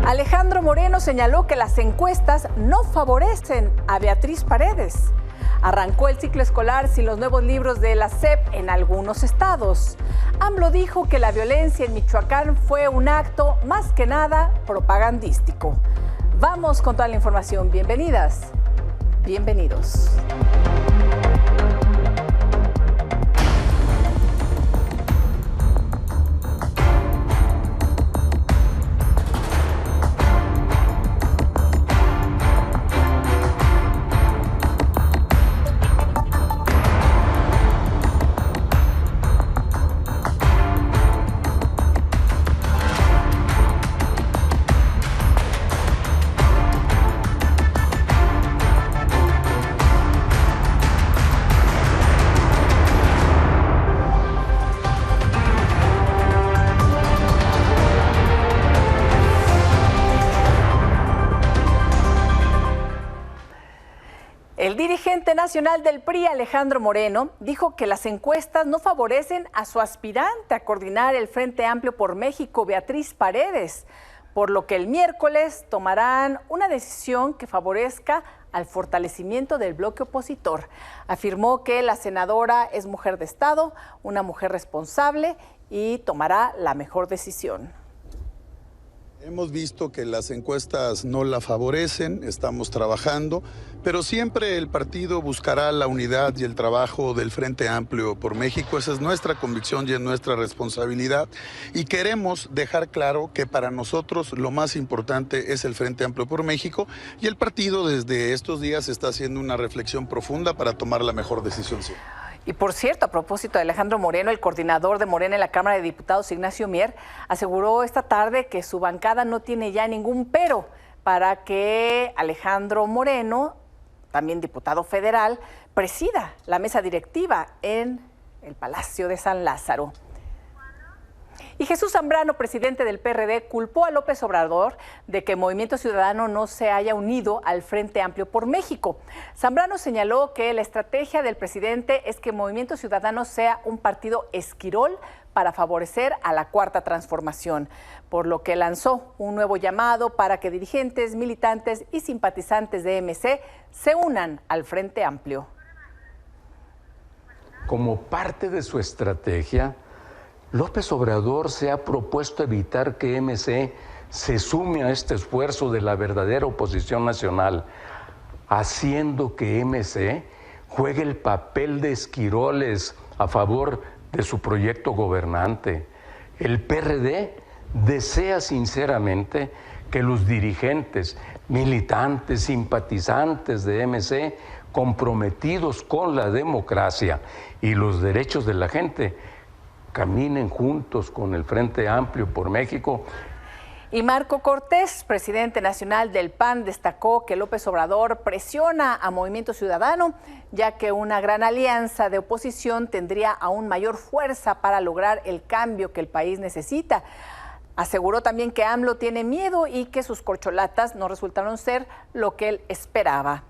Alejandro Moreno señaló que las encuestas no favorecen a Beatriz Paredes. Arrancó el ciclo escolar sin los nuevos libros de la SEP en algunos estados. AMLO dijo que la violencia en Michoacán fue un acto más que nada propagandístico. Vamos con toda la información. Bienvenidas, bienvenidos. El dirigente nacional del PRI, Alejandro Moreno, dijo que las encuestas no favorecen a su aspirante a coordinar el Frente Amplio por México, Beatriz Paredes, por lo que el miércoles tomarán una decisión que favorezca al fortalecimiento del bloque opositor. Afirmó que la senadora es mujer de Estado, una mujer responsable y tomará la mejor decisión. Hemos visto que las encuestas no la favorecen, estamos trabajando, pero siempre el partido buscará la unidad y el trabajo del Frente Amplio por México. Esa es nuestra convicción y es nuestra responsabilidad. Y queremos dejar claro que para nosotros lo más importante es el Frente Amplio por México y el partido desde estos días está haciendo una reflexión profunda para tomar la mejor decisión. Sí. Y por cierto, a propósito de Alejandro Moreno, el coordinador de Morena en la Cámara de Diputados, Ignacio Mier, aseguró esta tarde que su bancada no tiene ya ningún pero para que Alejandro Moreno, también diputado federal, presida la mesa directiva en el Palacio de San Lázaro. Y Jesús Zambrano, presidente del PRD, culpó a López Obrador de que Movimiento Ciudadano no se haya unido al Frente Amplio por México. Zambrano señaló que la estrategia del presidente es que Movimiento Ciudadano sea un partido esquirol para favorecer a la Cuarta Transformación, por lo que lanzó un nuevo llamado para que dirigentes, militantes y simpatizantes de MC se unan al Frente Amplio. Como parte de su estrategia, López Obrador se ha propuesto evitar que MC se sume a este esfuerzo de la verdadera oposición nacional, haciendo que MC juegue el papel de esquiroles a favor de su proyecto gobernante. El PRD desea sinceramente que los dirigentes, militantes, simpatizantes de MC, comprometidos con la democracia y los derechos de la gente, caminen juntos con el Frente Amplio por México. Y Marco Cortés, presidente nacional del PAN, destacó que López Obrador presiona a Movimiento Ciudadano, ya que una gran alianza de oposición tendría aún mayor fuerza para lograr el cambio que el país necesita. Aseguró también que AMLO tiene miedo y que sus corcholatas no resultaron ser lo que él esperaba.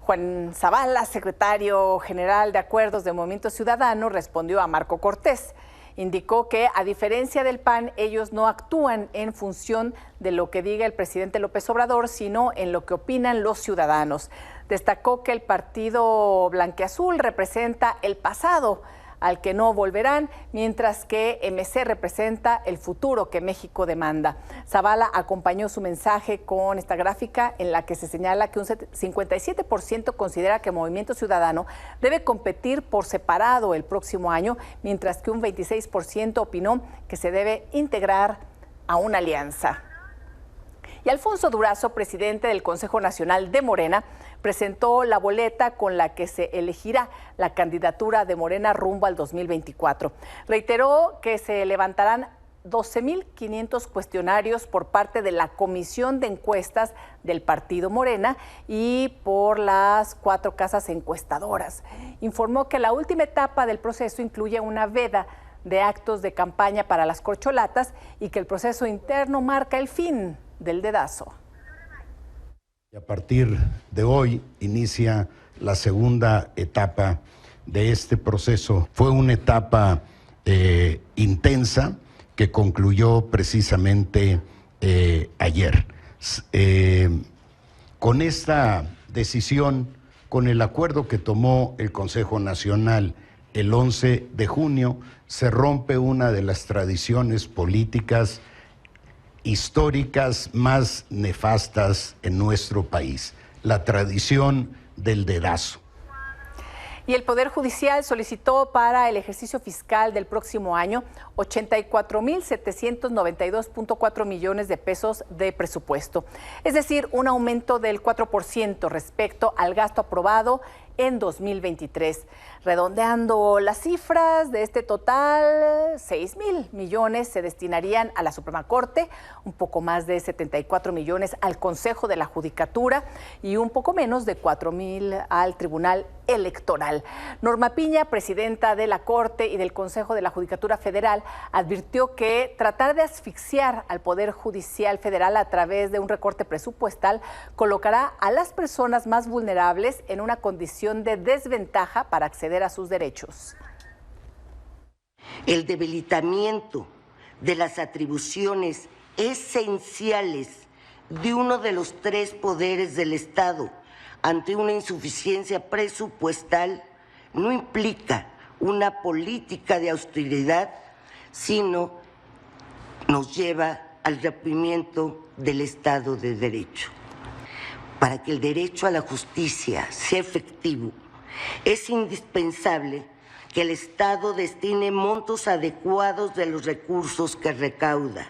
Juan Zavala, secretario general de Acuerdos de Movimiento Ciudadano, respondió a Marco Cortés. Indicó que, a diferencia del PAN, ellos no actúan en función de lo que diga el presidente López Obrador, sino en lo que opinan los ciudadanos. Destacó que el partido blanquiazul representa el pasado al que no volverán, mientras que MC representa el futuro que México demanda. Zavala acompañó su mensaje con esta gráfica en la que se señala que un 57% considera que Movimiento Ciudadano debe competir por separado el próximo año, mientras que un 26% opinó que se debe integrar a una alianza. Y Alfonso Durazo, presidente del Consejo Nacional de Morena, presentó la boleta con la que se elegirá la candidatura de Morena rumbo al 2024. Reiteró que se levantarán 12.500 cuestionarios por parte de la Comisión de Encuestas del Partido Morena y por las 4 casas encuestadoras. Informó que la última etapa del proceso incluye una veda de actos de campaña para las corcholatas y que el proceso interno marca el fin del dedazo. Y a partir de hoy inicia la segunda etapa de este proceso. Fue una etapa intensa que concluyó precisamente ayer. Con esta decisión, con el acuerdo que tomó el Consejo Nacional el 11 de junio, se rompe una de las tradiciones políticas históricas más nefastas en nuestro país, la tradición del dedazo. Y el Poder Judicial solicitó para el ejercicio fiscal del próximo año 84,792.4 millones de pesos de presupuesto, es decir, un aumento del 4% respecto al gasto aprobado en 2023. Redondeando las cifras de este total, 6,000 millones se destinarían a la Suprema Corte, un poco más de 74 millones al Consejo de la Judicatura y un poco menos de 4,000 al Tribunal Electoral. Norma Piña, presidenta de la Corte y del Consejo de la Judicatura Federal, advirtió que tratar de asfixiar al Poder Judicial Federal a través de un recorte presupuestal colocará a las personas más vulnerables en una condición de desventaja para acceder a sus derechos. El debilitamiento de las atribuciones esenciales de uno de los tres poderes del Estado ante una insuficiencia presupuestal no implica una política de austeridad, sino nos lleva al rompimiento del Estado de Derecho. Para que el derecho a la justicia sea efectivo, es indispensable que el Estado destine montos adecuados de los recursos que recauda.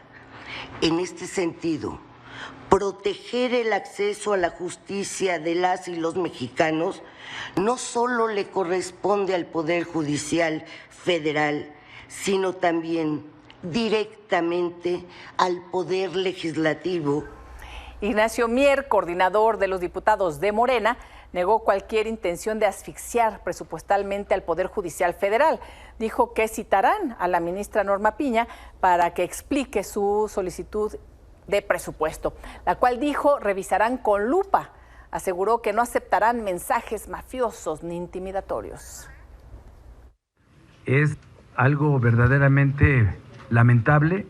En este sentido, proteger el acceso a la justicia de las y los mexicanos no solo le corresponde al Poder Judicial Federal, sino también directamente al Poder Legislativo. Ignacio Mier, coordinador de los diputados de Morena, negó cualquier intención de asfixiar presupuestalmente al Poder Judicial Federal. Dijo que citarán a la ministra Norma Piña para que explique su solicitud de presupuesto, la cual dijo revisarán con lupa. Aseguró que no aceptarán mensajes mafiosos ni intimidatorios. Es algo verdaderamente lamentable,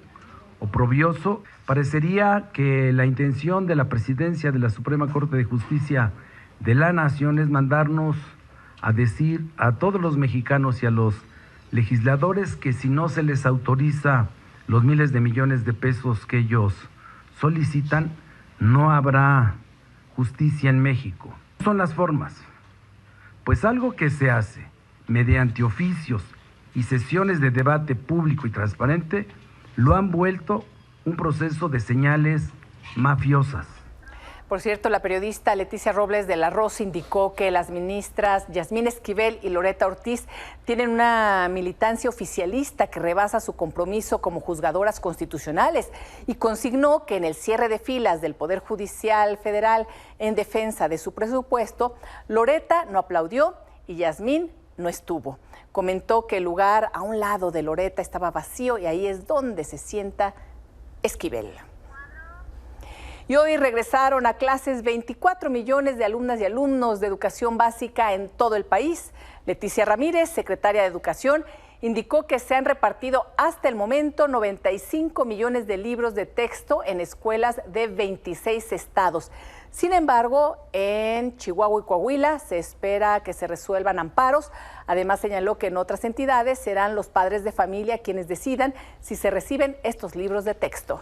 oprobioso. Parecería que la intención de la presidencia de la Suprema Corte de Justicia de la Nación es mandarnos a decir a todos los mexicanos y a los legisladores que si no se les autoriza los miles de millones de pesos que ellos solicitan, no habrá justicia en México. Son las formas, pues algo que se hace mediante oficios y sesiones de debate público y transparente lo han vuelto un proceso de señales mafiosas. Por cierto, la periodista Leticia Robles de la Rosa indicó que las ministras Yasmín Esquivel y Loretta Ortiz tienen una militancia oficialista que rebasa su compromiso como juzgadoras constitucionales y consignó que en el cierre de filas del Poder Judicial Federal en defensa de su presupuesto, Loretta no aplaudió y Yasmín no estuvo. Comentó que el lugar a un lado de Loretta estaba vacío y ahí es donde se sienta Esquivel. Y hoy regresaron a clases 24 millones de alumnas y alumnos de educación básica en todo el país. Leticia Ramírez, secretaria de Educación, indicó que se han repartido hasta el momento 95 millones de libros de texto en escuelas de 26 estados. Sin embargo, en Chihuahua y Coahuila se espera que se resuelvan amparos. Además, señaló que en otras entidades serán los padres de familia quienes decidan si se reciben estos libros de texto.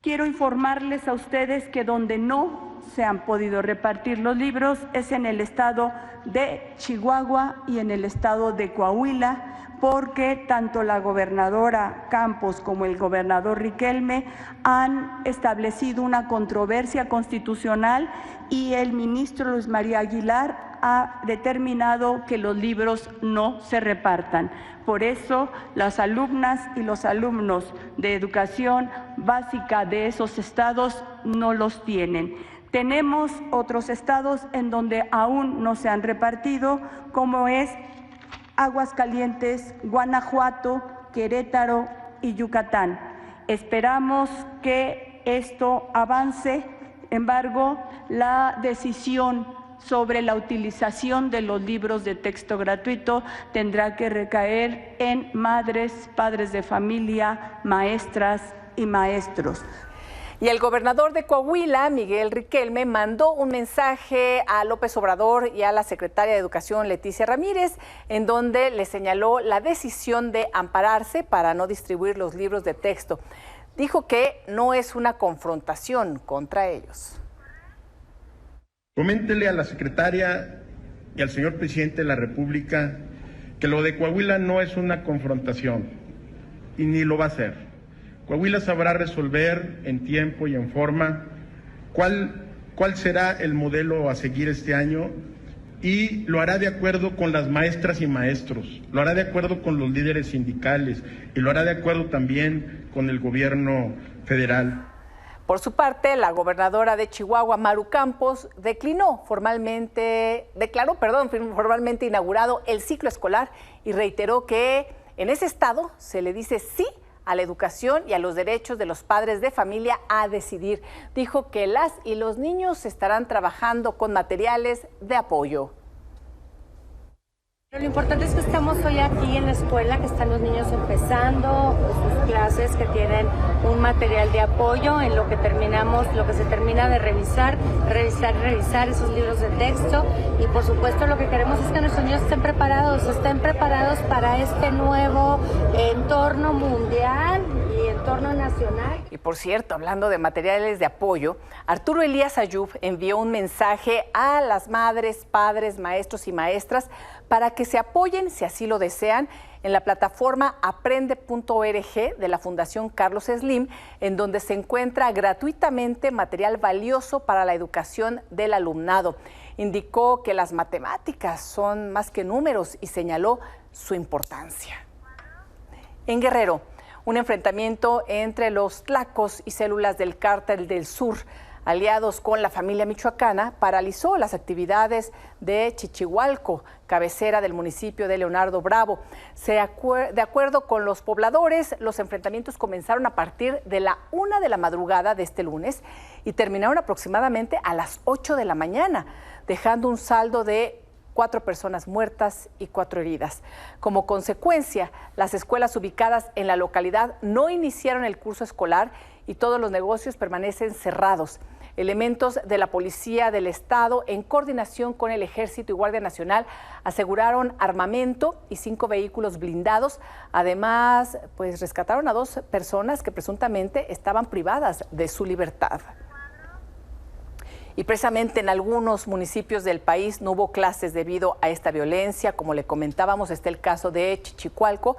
Quiero informarles a ustedes que donde no se han podido repartir los libros es en el estado de Chihuahua y en el estado de Coahuila, porque tanto la gobernadora Campos como el gobernador Riquelme han establecido una controversia constitucional y el ministro Luis María Aguilar ha determinado que los libros no se repartan. Por eso, las alumnas y los alumnos de educación básica de esos estados no los tienen. Tenemos otros estados en donde aún no se han repartido, como es Aguascalientes, Guanajuato, Querétaro y Yucatán. Esperamos que esto avance. Sin embargo, la decisión sobre la utilización de los libros de texto gratuito tendrá que recaer en madres, padres de familia, maestras y maestros. Y el gobernador de Coahuila, Miguel Riquelme, mandó un mensaje a López Obrador y a la secretaria de Educación, Leticia Ramírez, en donde le señaló la decisión de ampararse para no distribuir los libros de texto. Dijo que no es una confrontación contra ellos. Coméntele a la secretaria y al señor presidente de la República que lo de Coahuila no es una confrontación y ni lo va a ser. Coahuila sabrá resolver en tiempo y en forma cuál será el modelo a seguir este año y lo hará de acuerdo con las maestras y maestros, lo hará de acuerdo con los líderes sindicales y lo hará de acuerdo también con el gobierno federal. Por su parte, la gobernadora de Chihuahua, Maru Campos, declaró formalmente inaugurado el ciclo escolar y reiteró que en ese estado se le dice sí a la educación y a los derechos de los padres de familia a decidir. Dijo que las y los niños estarán trabajando con materiales de apoyo. Lo importante es que estamos hoy aquí en la escuela, que están los niños empezando sus clases, que tienen un material de apoyo en lo que se termina de revisar esos libros de texto y por supuesto lo que queremos es que nuestros niños estén preparados para este nuevo entorno mundial y entorno nacional. Y por cierto, hablando de materiales de apoyo, Arturo Elías Ayub envió un mensaje a las madres, padres, maestros y maestras para que se apoyen, si así lo desean, en la plataforma aprende.org de la Fundación Carlos Slim, en donde se encuentra gratuitamente material valioso para la educación del alumnado. Indicó que las matemáticas son más que números y señaló su importancia. En Guerrero, un enfrentamiento entre los tlacos y células del Cártel del Sur, aliados con la familia michoacana, paralizó las actividades de Chichihualco, cabecera del municipio de Leonardo Bravo. De acuerdo con los pobladores, los enfrentamientos comenzaron a partir de la 1 de la madrugada de este lunes y terminaron aproximadamente a las 8 de la mañana, dejando un saldo de 4 personas muertas y 4 heridas. Como consecuencia, las escuelas ubicadas en la localidad no iniciaron el curso escolar y todos los negocios permanecen cerrados. Elementos de la Policía del Estado, en coordinación con el Ejército y Guardia Nacional, aseguraron armamento y 5 vehículos blindados. Además, rescataron a 2 personas que presuntamente estaban privadas de su libertad. Y precisamente en algunos municipios del país no hubo clases debido a esta violencia. Como le comentábamos, está el caso de Chichihualco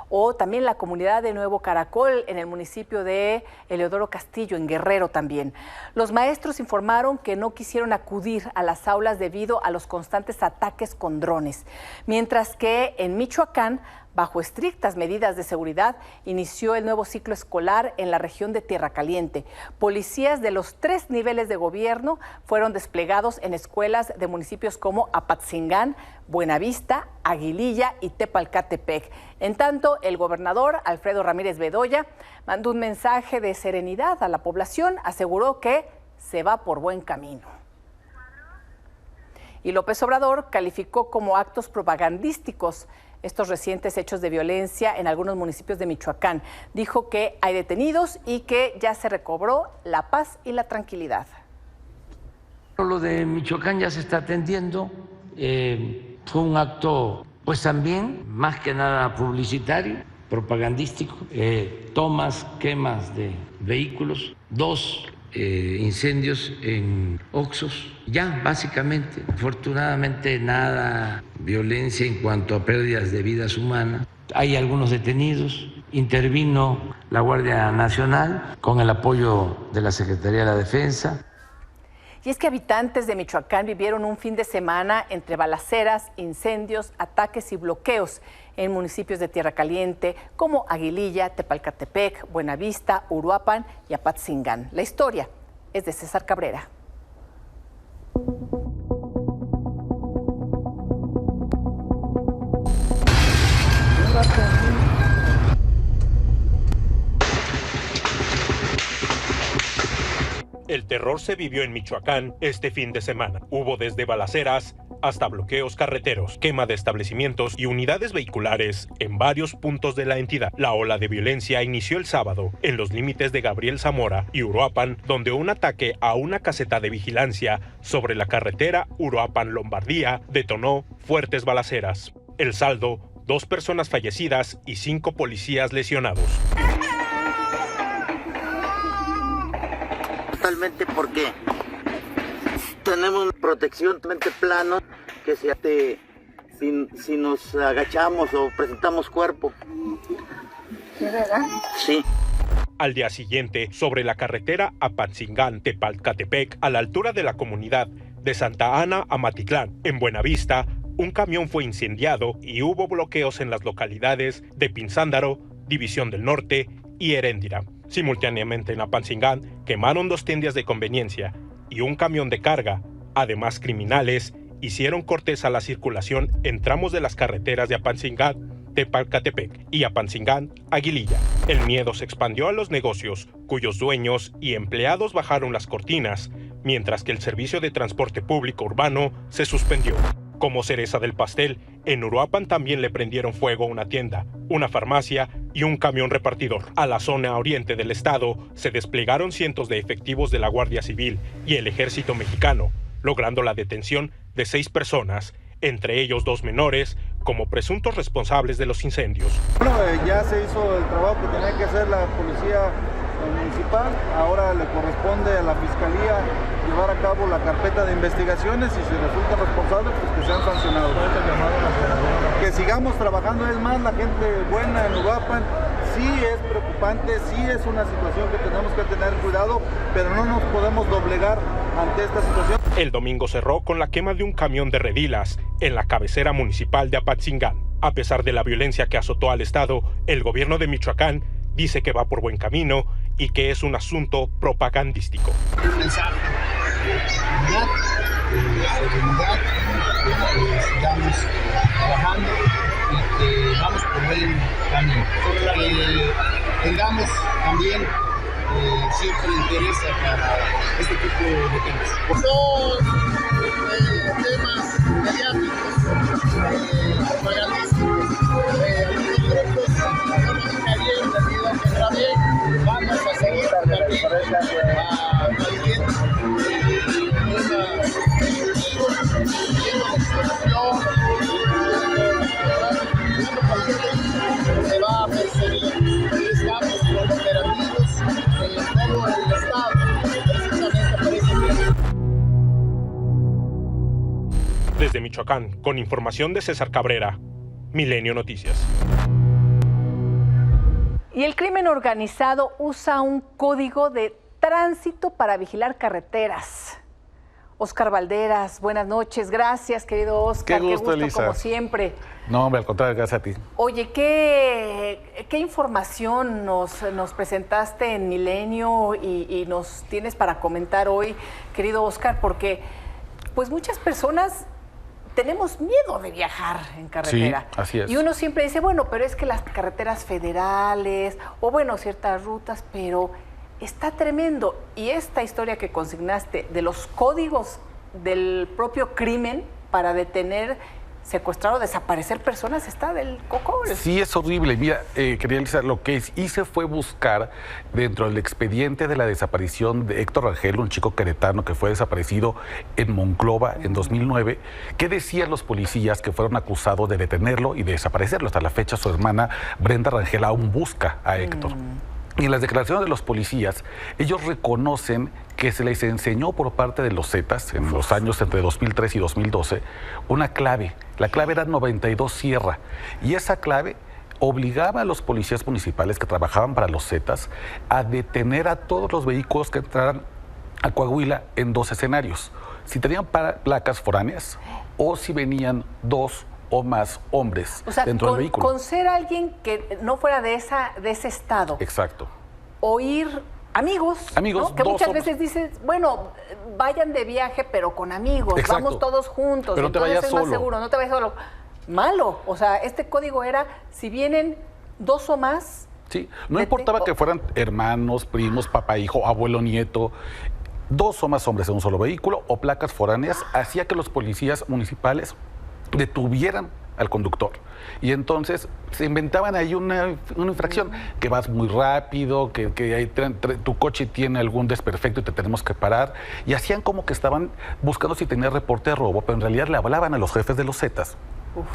o también la comunidad de Nuevo Caracol en el municipio de Eleodoro Castillo, en Guerrero también. Los maestros informaron que no quisieron acudir a las aulas debido a los constantes ataques con drones, mientras que en Michoacán, bajo estrictas medidas de seguridad, inició el nuevo ciclo escolar en la región de Tierra Caliente. Policías de los 3 niveles de gobierno fueron desplegados en escuelas de municipios como Apatzingán, Buenavista, Aguililla y Tepalcatepec. En tanto, el gobernador Alfredo Ramírez Bedoya mandó un mensaje de serenidad a la población, aseguró que se va por buen camino. Y López Obrador calificó como actos propagandísticos estos recientes hechos de violencia en algunos municipios de Michoacán. Dijo que hay detenidos y que ya se recobró la paz y la tranquilidad. Lo de Michoacán ya se está atendiendo. Fue un acto, pues también, más que nada publicitario, propagandístico. Tomas, quemas de vehículos, 2 incendios en Oxxos. Ya, básicamente, afortunadamente nada violencia en cuanto a pérdidas de vidas humanas. Hay algunos detenidos. Intervino la Guardia Nacional con el apoyo de la Secretaría de la Defensa. Y es que habitantes de Michoacán vivieron un fin de semana entre balaceras, incendios, ataques y bloqueos en municipios de Tierra Caliente como Aguililla, Tepalcatepec, Buenavista, Uruapan y Apatzingán. La historia es de César Cabrera. El terror se vivió en Michoacán este fin de semana. Hubo desde balaceras hasta bloqueos carreteros, quema de establecimientos y unidades vehiculares en varios puntos de la entidad. La ola de violencia inició el sábado en los límites de Gabriel Zamora y Uruapan, donde un ataque a una caseta de vigilancia sobre la carretera Uruapan-Lombardía detonó fuertes balaceras. El saldo: 2 personas fallecidas y 5 policías lesionados. Totalmente, porque tenemos protección totalmente plano, que si nos agachamos o presentamos cuerpo. ¿De verdad? Sí. Al día siguiente, sobre la carretera Apatzingán-Tepalcatepec, a la altura de la comunidad de Santa Ana Amatitlán, en Buenavista, un camión fue incendiado y hubo bloqueos en las localidades de Pinzándaro, División del Norte y Heréndira. Simultáneamente en Apatzingán quemaron 2 tiendas de conveniencia y un camión de carga. Además, criminales hicieron cortes a la circulación en tramos de las carreteras de Apatzingán, Tepalcatepec y Apatzingán, Aguililla. El miedo se expandió a los negocios, cuyos dueños y empleados bajaron las cortinas, mientras que el servicio de transporte público urbano se suspendió. Como cereza del pastel, en Uruapan también le prendieron fuego a una tienda, una farmacia y un camión repartidor. A la zona oriente del estado se desplegaron cientos de efectivos de la Guardia Civil y el Ejército Mexicano, logrando la detención de 6 personas, entre ellos 2 menores, como presuntos responsables de los incendios. Bueno, ya se hizo el trabajo que tenía que hacer la policía municipal. Ahora le corresponde a la Fiscalía llevar a cabo la carpeta de investigaciones y si resultan responsables, pues que sean sancionados. Que sigamos trabajando. Es más, la gente buena en Uruapan sí es preocupante, sí es una situación que tenemos que tener cuidado, pero no nos podemos doblegar ante esta situación. El domingo cerró con la quema de un camión de redilas en la cabecera municipal de Apatzingán. A pesar de la violencia que azotó al estado, el gobierno de Michoacán dice que va por buen camino y que es un asunto propagandístico. Un mensaje de seguridad, que sigamos trabajando y que vamos por buen camino. Que tengamos también siempre interés para este tipo de temas. Son temas mediáticos, propagandísticos, algunos grupos no me cayeron debido a que grabé. Vamos a seguir también se va a perseguir. Estamos con operativos en todo el estado, precisamente por ese tiempo. Desde Michoacán, con información de César Cabrera, Milenio Noticias. Y el crimen organizado usa un código de tránsito para vigilar carreteras. Oscar Valderas, buenas noches. Gracias, querido Oscar. Qué gusto, Elisa. Como siempre. No, hombre, al contrario, gracias a ti. Oye, ¿qué información nos presentaste en Milenio y nos tienes para comentar hoy, querido Oscar? Porque pues muchas personas tenemos miedo de viajar en carretera. Sí, así es. Y uno siempre dice, bueno, pero es que las carreteras federales, o bueno, ciertas rutas, pero está tremendo. Y esta historia que consignaste de los códigos del propio crimen para detener, secuestrar o desaparecer personas está del coco. Sí, es horrible. Mira, quería decir, lo que hice fue buscar dentro del expediente de la desaparición de Héctor Rangel, un chico queretano que fue desaparecido en Monclova en 2009, qué decían los policías que fueron acusados de detenerlo y de desaparecerlo. Hasta la fecha su hermana Brenda Rangel aún busca a Héctor. Y en las declaraciones de los policías, ellos reconocen que se les enseñó por parte de los Zetas, en los años entre 2003 y 2012, una clave. La clave era 92 Sierra. Y esa clave obligaba a los policías municipales que trabajaban para los Zetas a detener a todos los vehículos que entraran a Coahuila en 2 escenarios. Si tenían placas foráneas o si venían 2 o más hombres dentro del vehículo. Con ser alguien que no fuera de ese estado. Exacto. O ir amigos, ¿no? Que muchas veces dices, bueno, vayan de viaje, pero con amigos. Exacto. Vamos todos juntos. Pero no te vayas es solo. Más seguro, no te vayas solo. Malo. O sea, este código era, si vienen 2 o más. Sí, no importaba que fueran hermanos, primos, papá, hijo, abuelo, nieto. 2 o más hombres en un solo vehículo o placas foráneas, hacía que los policías municipales detuvieran al conductor. Y entonces se inventaban ahí una infracción, que vas muy rápido, que tu coche tiene algún desperfecto y te tenemos que parar. Y hacían como que estaban buscando si tenía reporte de robo, pero en realidad le hablaban a los jefes de los Zetas.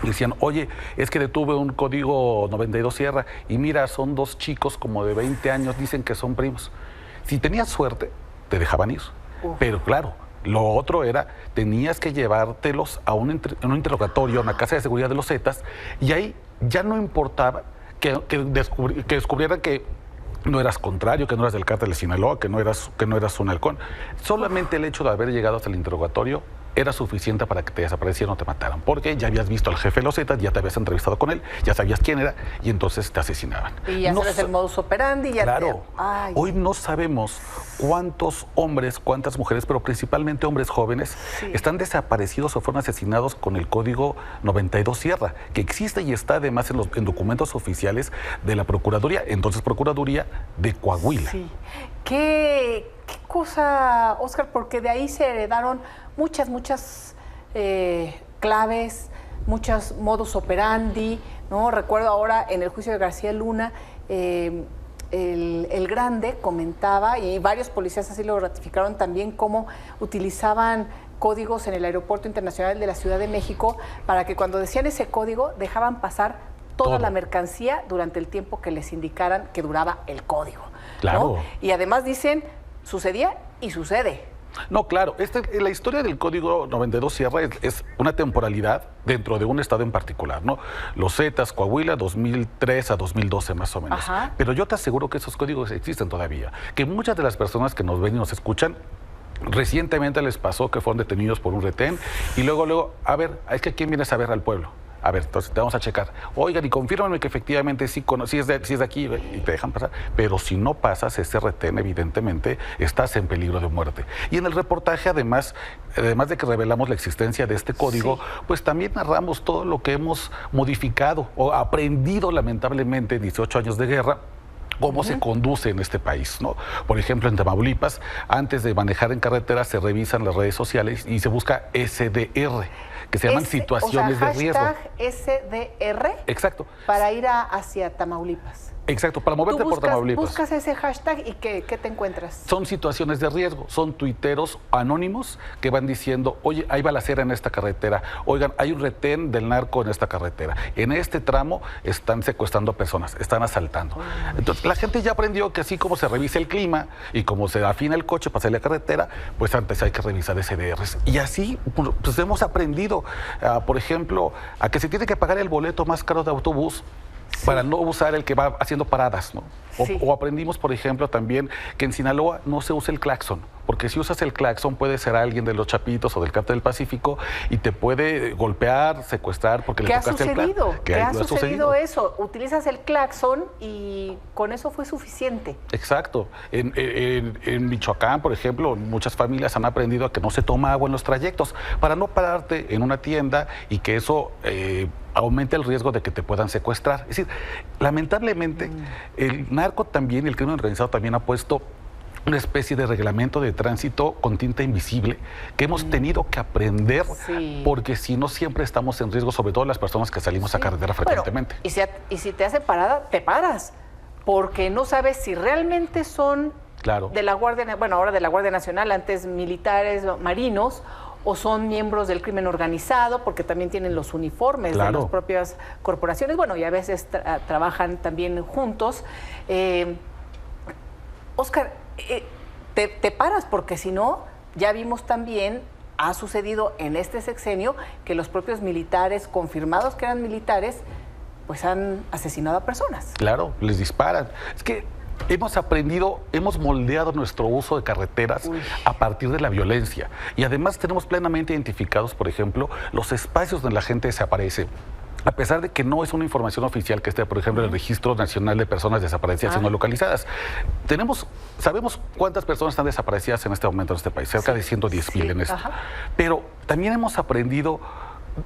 Y decían, oye, es que detuve un código 92 Sierra y mira, son 2 chicos como de 20 años, dicen que son primos. Si tenías suerte, te dejaban ir. Pero claro, lo otro era, tenías que llevártelos a un interrogatorio, a una casa de seguridad de los Zetas, y ahí ya no importaba que descubrieran que no eras contrario, que no eras del cártel de Sinaloa, que no eras un halcón. Solamente el hecho de haber llegado hasta el interrogatorio era suficiente para que te desaparecieran o te mataran, porque ya habías visto al jefe de los Zetas, ya te habías entrevistado con él, ya sabías quién era y entonces te asesinaban. Y ya sabes el modus operandi. Claro, hoy no sabemos cuántos hombres, cuántas mujeres, pero principalmente hombres jóvenes, están desaparecidos o fueron asesinados con el código 92 Sierra, que existe y está además en documentos oficiales de la Procuraduría, entonces Procuraduría de Coahuila. Sí. ¿Qué cosa, Óscar? Porque de ahí se heredaron muchas claves, muchos modus operandi, ¿no? Recuerdo ahora en el juicio de García Luna, el Grande comentaba, y varios policías así lo ratificaron también, cómo utilizaban códigos en el Aeropuerto Internacional de la Ciudad de México para que cuando decían ese código dejaban pasar toda la mercancía durante el tiempo que les indicaran que duraba el código. Claro. ¿No? Y además dicen, sucedía y sucede. No, claro, la historia del Código 92 Sierra es una temporalidad dentro de un estado en particular, ¿no? Los Zetas, Coahuila, 2003 a 2012 más o menos. Ajá. Pero yo te aseguro que esos códigos existen todavía, que muchas de las personas que nos ven y nos escuchan, recientemente les pasó que fueron detenidos por un retén y luego, a ver, es que ¿quién vienes a ver al pueblo? A ver, entonces te vamos a checar. Oigan, y confírmame que efectivamente sí es de aquí y te dejan pasar. Pero si no pasas ese retén, evidentemente estás en peligro de muerte. Y en el reportaje, además de que revelamos la existencia de este código, pues también narramos todo lo que hemos modificado o aprendido lamentablemente en 18 años de guerra. Cómo se conduce en este país, ¿no? Por ejemplo, en Tamaulipas, antes de manejar en carretera, se revisan las redes sociales y se busca SDR, que se llaman situaciones de riesgo. SDR. Exacto. Para ir hacia Tamaulipas. Exacto, para moverte por Tamaulipas. Buscas ese hashtag y ¿qué te encuentras? Son situaciones de riesgo, son tuiteros anónimos que van diciendo, oye, hay balacera en esta carretera, oigan, hay un retén del narco en esta carretera, en este tramo están secuestrando a personas, están asaltando. Entonces, la gente ya aprendió que así como se revisa el clima y como se afina el coche para salir a la carretera, pues antes hay que revisar SDRs. Y así, pues hemos aprendido, por ejemplo, a que se tiene que pagar el boleto más caro de autobús para no usar el que va haciendo paradas, ¿no? O aprendimos, por ejemplo, también que en Sinaloa no se usa el claxon, porque si usas el claxon puede ser alguien de los Chapitos o del Cártel del Pacífico y te puede golpear, secuestrar porque le tocaste el claxon. ¿Qué ha sucedido eso? Utilizas el claxon y con eso fue suficiente. Exacto. En Michoacán, por ejemplo, muchas familias han aprendido a que no se toma agua en los trayectos para no pararte en una tienda y que eso aumenta el riesgo de que te puedan secuestrar. Es decir, lamentablemente, el narco también, el crimen organizado también ha puesto una especie de reglamento de tránsito con tinta invisible que hemos tenido que aprender porque si no siempre estamos en riesgo, sobre todo las personas que salimos a carretera frecuentemente. Bueno, y si te hace parada, te paras, porque no sabes si realmente son de la Guardia, bueno, ahora de la Guardia Nacional, antes militares, marinos, o son miembros del crimen organizado, porque también tienen los uniformes de las propias corporaciones, bueno, y a veces trabajan también juntos. Óscar, te paras, porque si no, ya vimos también, ha sucedido en este sexenio, que los propios militares, confirmados que eran militares, pues han asesinado a personas. Claro, les disparan. Es que hemos aprendido, hemos moldeado nuestro uso de carreteras a partir de la violencia. Y además tenemos plenamente identificados, por ejemplo, los espacios donde la gente desaparece. A pesar de que no es una información oficial que esté, por ejemplo, en el Registro Nacional de Personas Desaparecidas y No Localizadas. Sabemos cuántas personas están desaparecidas en este momento en este país, cerca de 110,000 en esto. Pero también hemos aprendido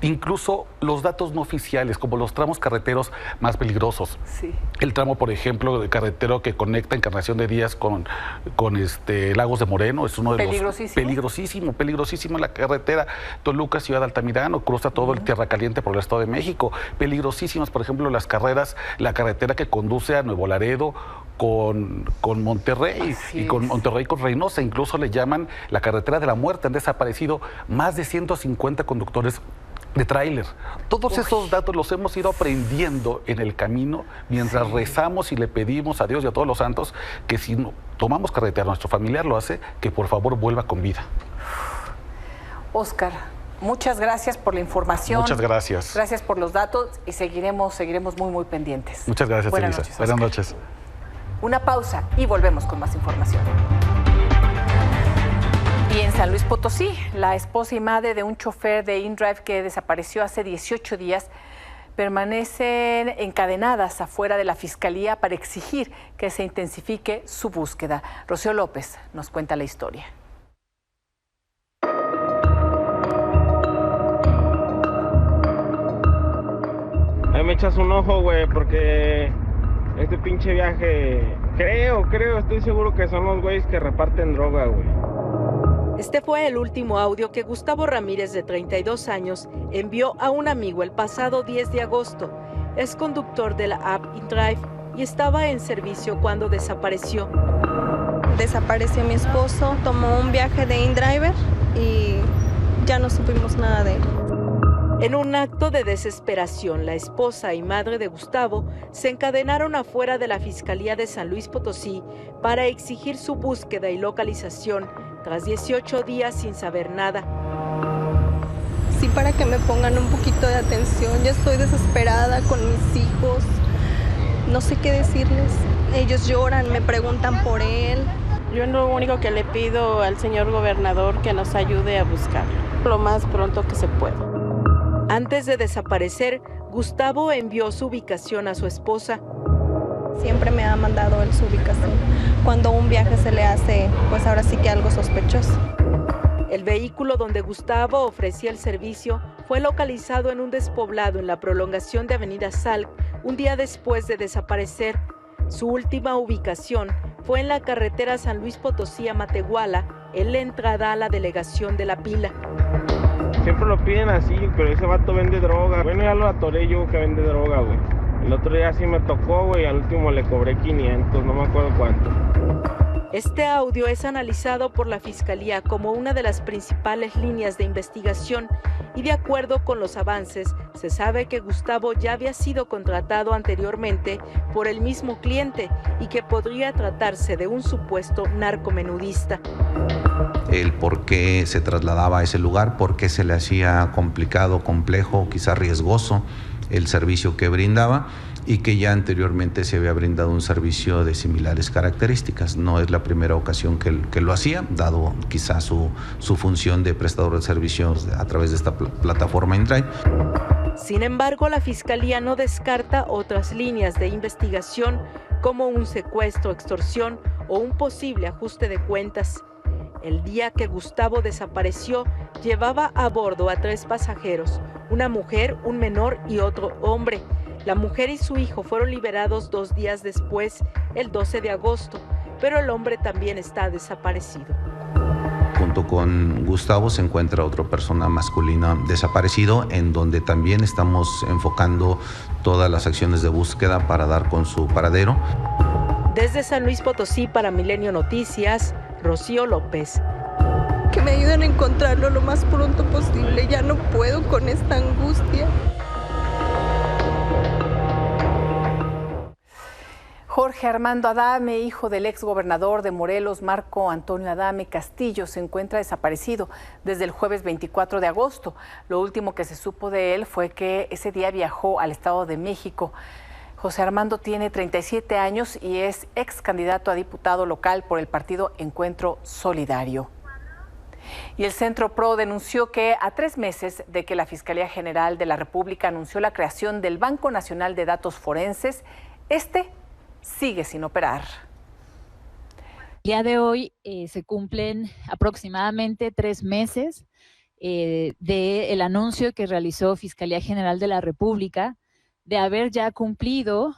incluso los datos no oficiales, como los tramos carreteros más peligrosos. Sí. El tramo, por ejemplo, de carretero que conecta Encarnación de Díaz con Lagos de Moreno, es uno de peligrosísimo. Peligrosísimo la carretera Toluca, Ciudad Altamirano, cruza todo el Tierra Caliente por el Estado de México. Peligrosísimas, por ejemplo, la carretera que conduce a Nuevo Laredo con Monterrey y con Monterrey con Reynosa, incluso le llaman la carretera de la muerte. Han desaparecido más de 150 conductores de tráiler. Todos esos datos los hemos ido aprendiendo en el camino mientras rezamos y le pedimos a Dios y a todos los santos que si tomamos carretera, nuestro familiar lo hace, que por favor vuelva con vida. Óscar, muchas gracias por la información. Muchas gracias. Gracias por los datos y seguiremos muy pendientes. Muchas gracias, Elisa. Buenas noches. Una pausa y volvemos con más información. Y en San Luis Potosí, la esposa y madre de un chofer de InDrive que desapareció hace 18 días permanecen encadenadas afuera de la Fiscalía para exigir que se intensifique su búsqueda. Rocío López nos cuenta la historia. Ahí me echas un ojo, güey, porque este pinche viaje, estoy seguro que son los güeyes que reparten droga, güey. Este fue el último audio que Gustavo Ramírez, de 32 años, envió a un amigo el pasado 10 de agosto. Es conductor de la app InDrive y estaba en servicio cuando desapareció. Desapareció mi esposo, tomó un viaje de InDriver y ya no supimos nada de él. En un acto de desesperación, la esposa y madre de Gustavo se encadenaron afuera de la Fiscalía de San Luis Potosí para exigir su búsqueda y localización tras 18 días sin saber nada. Sí, para que me pongan un poquito de atención. Ya estoy desesperada con mis hijos. No sé qué decirles. Ellos lloran, me preguntan por él. Yo lo único que le pido al señor gobernador que nos ayude a buscarlo lo más pronto que se pueda. Antes de desaparecer, Gustavo envió su ubicación a su esposa. Siempre me ha mandado él su ubicación. Cuando un viaje se le hace, pues ahora sí que algo sospechoso. El vehículo donde Gustavo ofrecía el servicio fue localizado en un despoblado en la prolongación de Avenida Salk un día después de desaparecer. Su última ubicación fue en la carretera San Luis Potosí a Matehuala, en la entrada a la delegación de La Pila. Siempre lo piden así, pero ese vato vende droga. Bueno, ya lo atoré yo que vende droga, güey. El otro día sí me tocó, güey, al último le cobré 500, no me acuerdo cuánto. Este audio es analizado por la Fiscalía como una de las principales líneas de investigación y de acuerdo con los avances, se sabe que Gustavo ya había sido contratado anteriormente por el mismo cliente y que podría tratarse de un supuesto narcomenudista. El por qué se trasladaba a ese lugar, por qué se le hacía complicado, complejo, quizá riesgoso el servicio que brindaba y que ya anteriormente se había brindado un servicio de similares características. No es la primera ocasión que lo hacía, dado quizá su función de prestador de servicios a través de esta plataforma InDrive. Sin embargo, la Fiscalía no descarta otras líneas de investigación como un secuestro, extorsión o un posible ajuste de cuentas. El día que Gustavo desapareció, llevaba a bordo a 3 pasajeros, una mujer, un menor y otro hombre. La mujer y su hijo fueron liberados 2 días después, el 12 de agosto, pero el hombre también está desaparecido. Junto con Gustavo se encuentra otra persona masculina desaparecido, en donde también estamos enfocando todas las acciones de búsqueda para dar con su paradero. Desde San Luis Potosí para Milenio Noticias, Rocío López. Que me ayuden a encontrarlo lo más pronto posible. Ya no puedo con esta angustia. Jorge Armando Adame, hijo del exgobernador de Morelos, Marco Antonio Adame Castillo, se encuentra desaparecido desde el jueves 24 de agosto. Lo último que se supo de él fue que ese día viajó al Estado de México. José Armando tiene 37 años y es ex candidato a diputado local por el partido Encuentro Solidario. Y el Centro PRO denunció que a 3 meses de que la Fiscalía General de la República anunció la creación del Banco Nacional de Datos Forenses, sigue sin operar. El día de hoy se cumplen aproximadamente 3 meses del anuncio que realizó Fiscalía General de la República de haber ya cumplido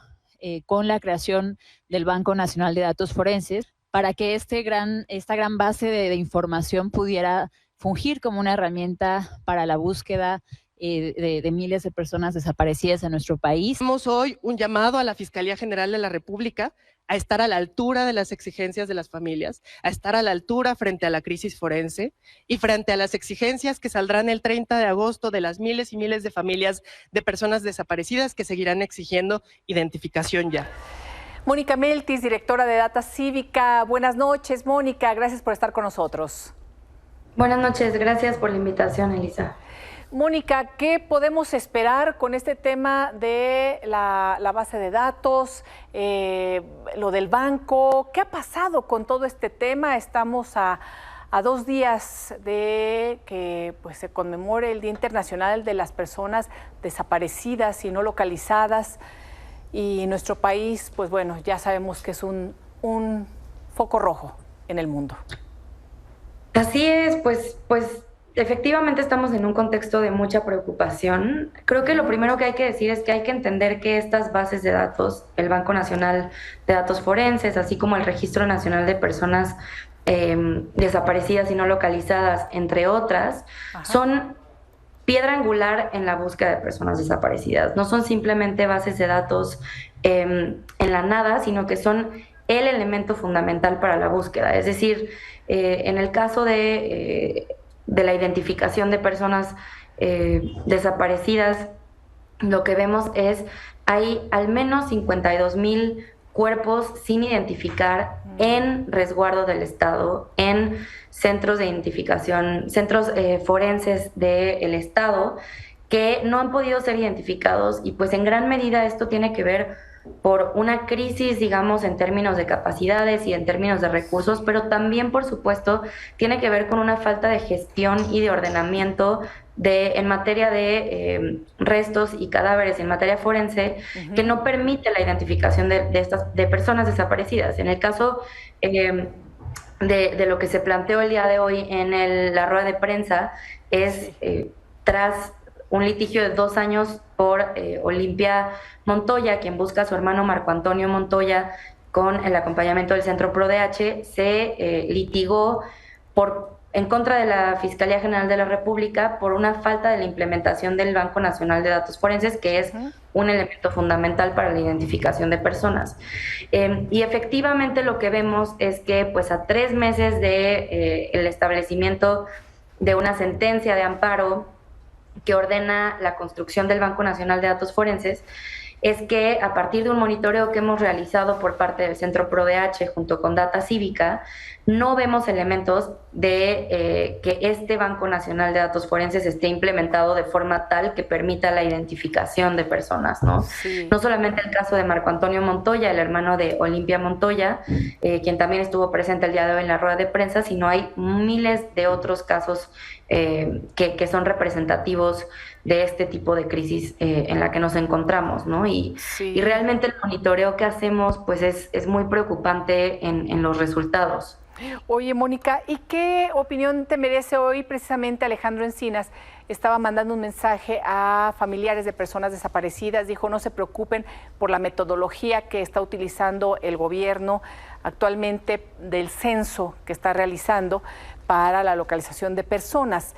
con la creación del Banco Nacional de Datos Forenses para que esta gran base de información pudiera fungir como una herramienta para la búsqueda de miles de personas desaparecidas en nuestro país. Hacemos hoy un llamado a la Fiscalía General de la República a estar a la altura de las exigencias de las familias, a estar a la altura frente a la crisis forense y frente a las exigencias que saldrán el 30 de agosto de las miles y miles de familias de personas desaparecidas que seguirán exigiendo identificación ya. Mónica Meltis, directora de Data Cívica. Buenas noches, Mónica. Gracias por estar con nosotros. Buenas noches. Gracias por la invitación, Elisa. Mónica, ¿qué podemos esperar con este tema de la base de datos, lo del banco? ¿Qué ha pasado con todo este tema? Estamos a 2 días de que pues, se conmemore el Día Internacional de las Personas Desaparecidas y No Localizadas. Y nuestro país, pues bueno, ya sabemos que es un foco rojo en el mundo. Así es, pues efectivamente estamos en un contexto de mucha preocupación. Creo que lo primero que hay que decir es que hay que entender que estas bases de datos, el Banco Nacional de Datos Forenses, así como el Registro Nacional de Personas Desaparecidas y No Localizadas, entre otras, son piedra angular en la búsqueda de personas desaparecidas. No son simplemente bases de datos en la nada, sino que son el elemento fundamental para la búsqueda. Es decir, en el caso de la identificación de personas desaparecidas, lo que vemos es hay al menos 52,000 cuerpos sin identificar en resguardo del Estado, en centros de identificación, centros forenses del Estado, que no han podido ser identificados, y pues en gran medida esto tiene que ver por una crisis, digamos, en términos de capacidades y en términos de recursos, pero también, por supuesto, tiene que ver con una falta de gestión y de ordenamiento en materia de restos y cadáveres, en materia forense, que no permite la identificación de personas desaparecidas. En el caso de lo que se planteó el día de hoy en la rueda de prensa, es tras un litigio de 2 años por Olimpia Montoya, quien busca a su hermano Marco Antonio Montoya con el acompañamiento del Centro ProDH, se litigó en contra de la Fiscalía General de la República por una falta de la implementación del Banco Nacional de Datos Forenses, que es un elemento fundamental para la identificación de personas. Y efectivamente lo que vemos es que pues a 3 meses de el establecimiento de una sentencia de amparo que ordena la construcción del Banco Nacional de Datos Forenses, es que a partir de un monitoreo que hemos realizado por parte del Centro ProDH junto con Data Cívica, no vemos elementos de que este Banco Nacional de Datos Forenses esté implementado de forma tal que permita la identificación de personas, ¿no? Sí. No solamente el caso de Marco Antonio Montoya, el hermano de Olimpia Montoya, quien también estuvo presente el día de hoy en la rueda de prensa, sino hay miles de otros casos que son representativos de este tipo de crisis en la que nos encontramos, ¿no? Y realmente el monitoreo que hacemos pues es muy preocupante en los resultados. Oye, Mónica, ¿y qué opinión te merece hoy precisamente Alejandro Encinas? Estaba mandando un mensaje a familiares de personas desaparecidas, dijo no se preocupen por la metodología que está utilizando el gobierno actualmente del censo que está realizando para la localización de personas.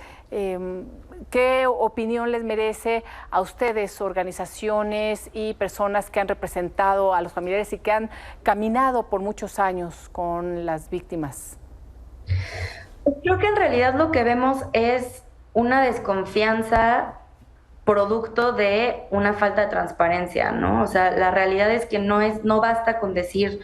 ¿Qué opinión les merece a ustedes, organizaciones y personas que han representado a los familiares y que han caminado por muchos años con las víctimas? Creo que en realidad lo que vemos es una desconfianza producto de una falta de transparencia, ¿no? O sea, la realidad es que no basta con decirle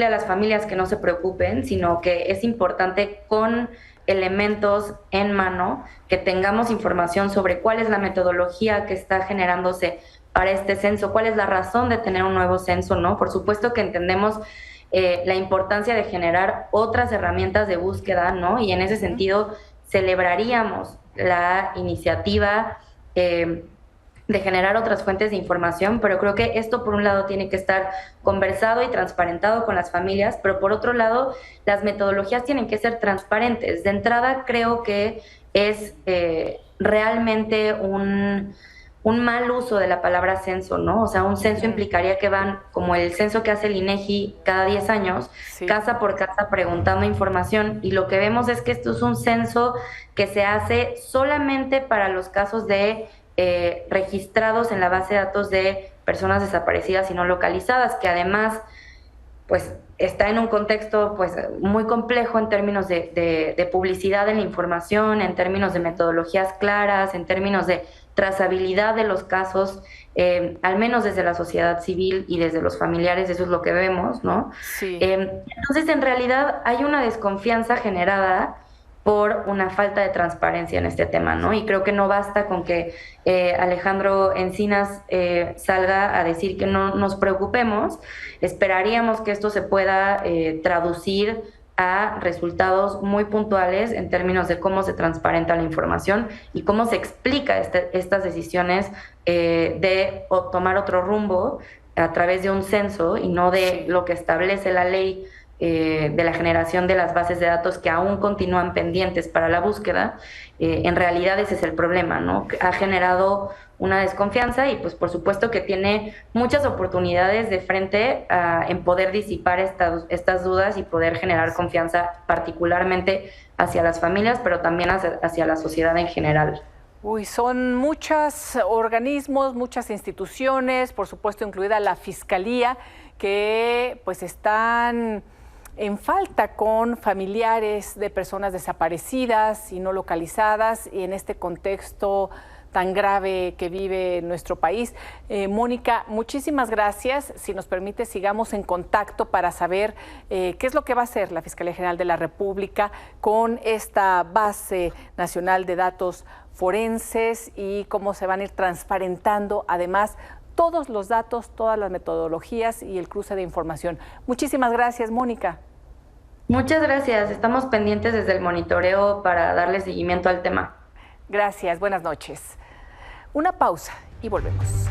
a las familias que no se preocupen, sino que es importante con elementos en mano que tengamos información sobre cuál es la metodología que está generándose para este censo, cuál es la razón de tener un nuevo censo, ¿no? Por supuesto que entendemos la importancia de generar otras herramientas de búsqueda, ¿no? Y en ese sentido celebraríamos la iniciativa de generar otras fuentes de información, pero creo que esto por un lado tiene que estar conversado y transparentado con las familias, pero por otro lado las metodologías tienen que ser transparentes. De entrada creo que es realmente un mal uso de la palabra censo, ¿no? O sea, un censo implicaría que van, como el censo que hace el INEGI cada 10 años, casa por casa preguntando información, y lo que vemos es que esto es un censo que se hace solamente para los casos de registrados en la base de datos de personas desaparecidas y no localizadas, que además pues está en un contexto pues muy complejo en términos de publicidad en la información, en términos de metodologías claras, en términos de trazabilidad de los casos, al menos desde la sociedad civil y desde los familiares, eso es lo que vemos, ¿no? Sí. Entonces, en realidad hay una desconfianza generada por una falta de transparencia en este tema, ¿no? Y creo que no basta con que Alejandro Encinas salga a decir que no nos preocupemos. Esperaríamos que esto se pueda traducir a resultados muy puntuales en términos de cómo se transparenta la información y cómo se explica estas decisiones de tomar otro rumbo a través de un censo y no de lo que establece la ley de la generación de las bases de datos que aún continúan pendientes para la búsqueda. En realidad ese es el problema, ¿no? Ha generado una desconfianza y pues por supuesto que tiene muchas oportunidades de frente en poder disipar estas dudas y poder generar confianza particularmente hacia las familias, pero también hacia la sociedad en general. Uy, son muchos organismos, muchas instituciones, por supuesto incluida la Fiscalía, que pues están en falta con familiares de personas desaparecidas y no localizadas, y en este contexto tan grave que vive nuestro país. Mónica, muchísimas gracias. Si nos permite, sigamos en contacto para saber qué es lo que va a hacer la Fiscalía General de la República con esta base nacional de datos forenses y cómo se van a ir transparentando además todos los datos, todas las metodologías y el cruce de información. Muchísimas gracias, Mónica. Muchas gracias. Estamos pendientes desde el monitoreo para darle seguimiento al tema. Gracias. Buenas noches. Una pausa y volvemos.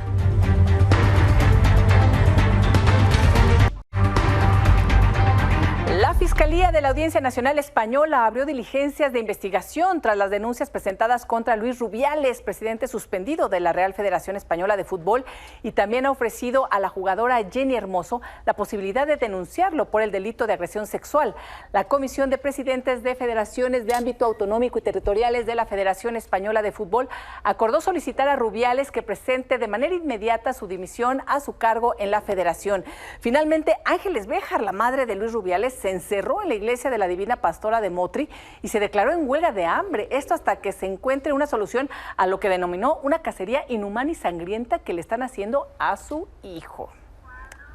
La Fiscalía de la Audiencia Nacional Española abrió diligencias de investigación tras las denuncias presentadas contra Luis Rubiales, presidente suspendido de la Real Federación Española de Fútbol, y también ha ofrecido a la jugadora Jenny Hermoso la posibilidad de denunciarlo por el delito de agresión sexual. La Comisión de Presidentes de Federaciones de Ámbito Autonómico y Territoriales de la Federación Española de Fútbol acordó solicitar a Rubiales que presente de manera inmediata su dimisión a su cargo en la federación. Finalmente, Ángeles Béjar, la madre de Luis Rubiales, se encerró en la iglesia de la Divina Pastora de Motri y se declaró en huelga de hambre. Esto hasta que se encuentre una solución a lo que denominó una cacería inhumana y sangrienta que le están haciendo a su hijo.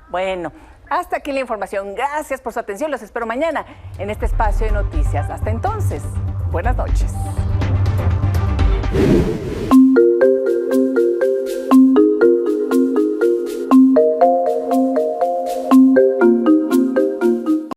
Bueno, hasta aquí la información. Gracias por su atención. Los espero mañana en este espacio de noticias. Hasta entonces, buenas noches.